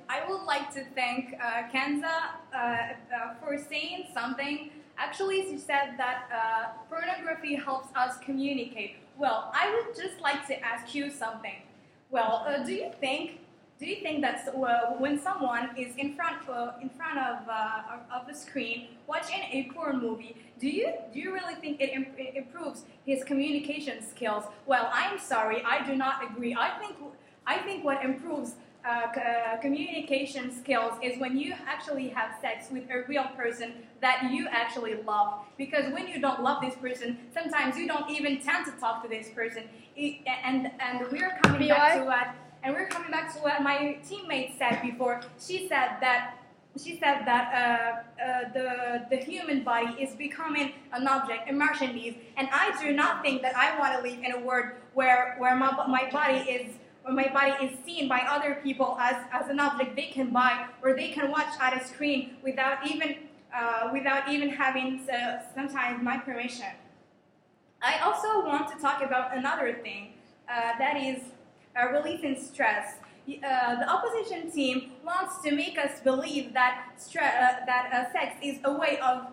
I would like to thank Kenza for saying something. Actually, she said that pornography helps us communicate. Well, I would just like to ask you something. Well, do you think that when someone is in front of the screen watching a porn movie, do you really think it improves his communication skills? Well, I'm sorry, I do not agree. I think what improves communication skills is when you actually have sex with a real person that you actually love. Because when you don't love this person, sometimes you don't even tend to talk to this person. And we're coming back to what. And we're coming back to what my teammate said before. She said that the human body is becoming an object, a merchandise, and I do not think that I want to live in a world where my body is seen by other people as an object they can buy or they can watch at a screen without even having sometimes my permission. I also want to talk about another thing that is releasing stress. The opposition team wants to make us believe that sex is a way of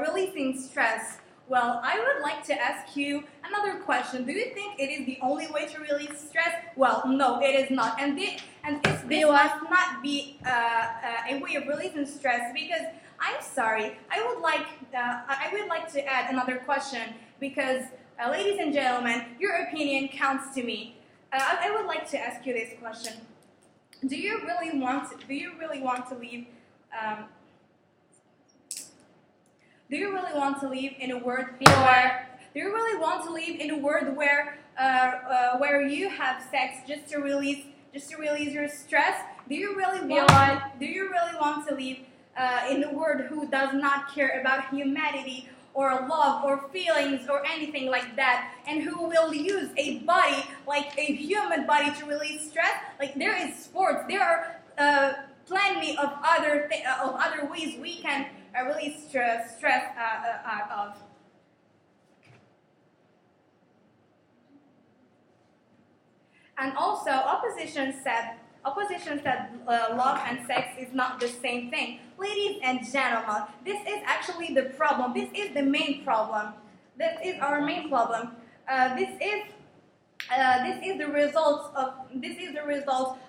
releasing stress. Well, I would like to ask you another question. Do you think it is the only way to release stress? Well, no, it is not. And this must not be a way of releasing stress, because I'm sorry. I would like to add another question, because ladies and gentlemen, your opinion counts to me. I would like to ask you this question: Do you really want to live? Do you really want to live in a world where? Do you really want to live in a world where you have sex just to release your stress? Do you really want to live in a world who does not care about humanity or love or feelings or anything like that, and who will use a body like a human body to release stress? Like, there is sports, there are plenty of other ways we can release stress out of. And also, opposition said love and sex is not the same thing. Ladies and gentlemen, this is actually the problem. This is the main problem. This is our main problem. This is the result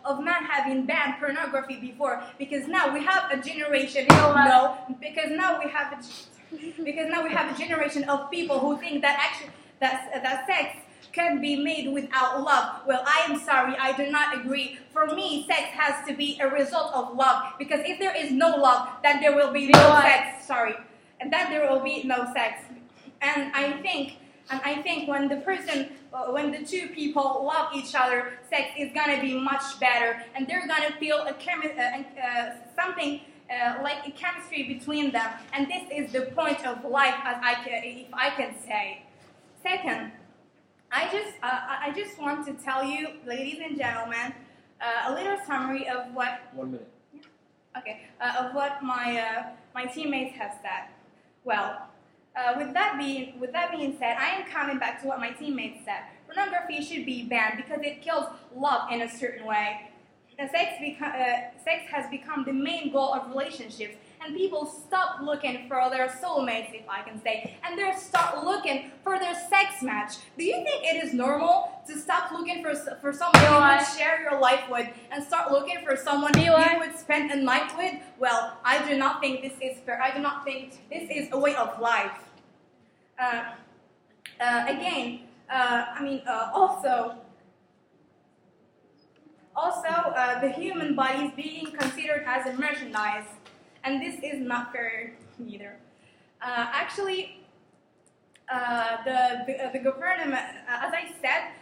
of not having banned pornography before. Because now we have a generation. Because now we have a generation of people who think that sex can be made without love. Well, I am sorry, I do not agree. For me, sex has to be a result of love, because if there is no love, then there will be no sex. Sorry, and then there will be no sex. And I think when the two people love each other, sex is gonna be much better, and they're gonna feel something like a chemistry between them. And this is the point of life, if I can say. Second, I just want to tell you, ladies and gentlemen, a little summary of what. 1 minute. Okay. Of what my teammates have said. Well, with that being said, I am coming back to what my teammates said. Pornography should be banned because it kills love in a certain way. Sex has become the main goal of relationships, and people stop looking for their soulmates, if I can say, and they start looking for their sex match. Do you think it is normal to stop looking for someone you would share your life with and start looking for someone you would spend a night with? Well, I do not think this is fair. I do not think this is a way of life. Also, the human body is being considered as a merchandise, and this is not fair either. Actually, the government, as I said,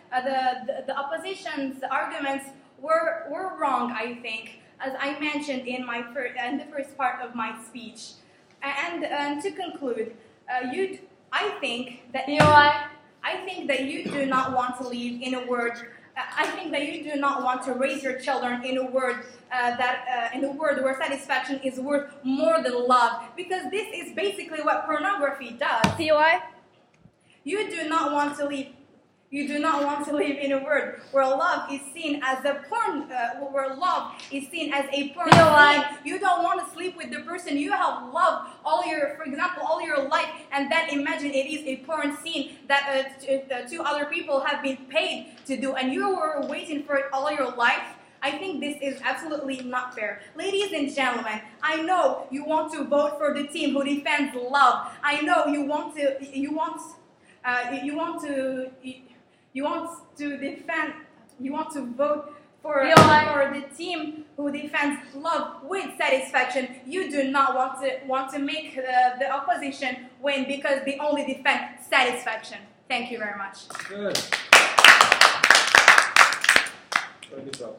the opposition's arguments were wrong, I think, as I mentioned in the first part of my speech. And to conclude, I think that you do not want to live in a world. I think that you do not want to raise your children in a world where satisfaction is worth more than love, because this is basically what pornography does. See why? You do not want to live You do not want to live in a world where love is seen as a porn, where love is seen as a porn scene. You don't want to sleep with the person you have loved for example, all your life, and then imagine it is a porn scene that two other people have been paid to do, and you were waiting for it all your life. I think this is absolutely not fair. Ladies and gentlemen, I know you want to vote for the team who defends love. I know you want to vote for the team who defends love with satisfaction. You do not want to make the opposition win because they only defend satisfaction. Thank you very much. Good. Very good job.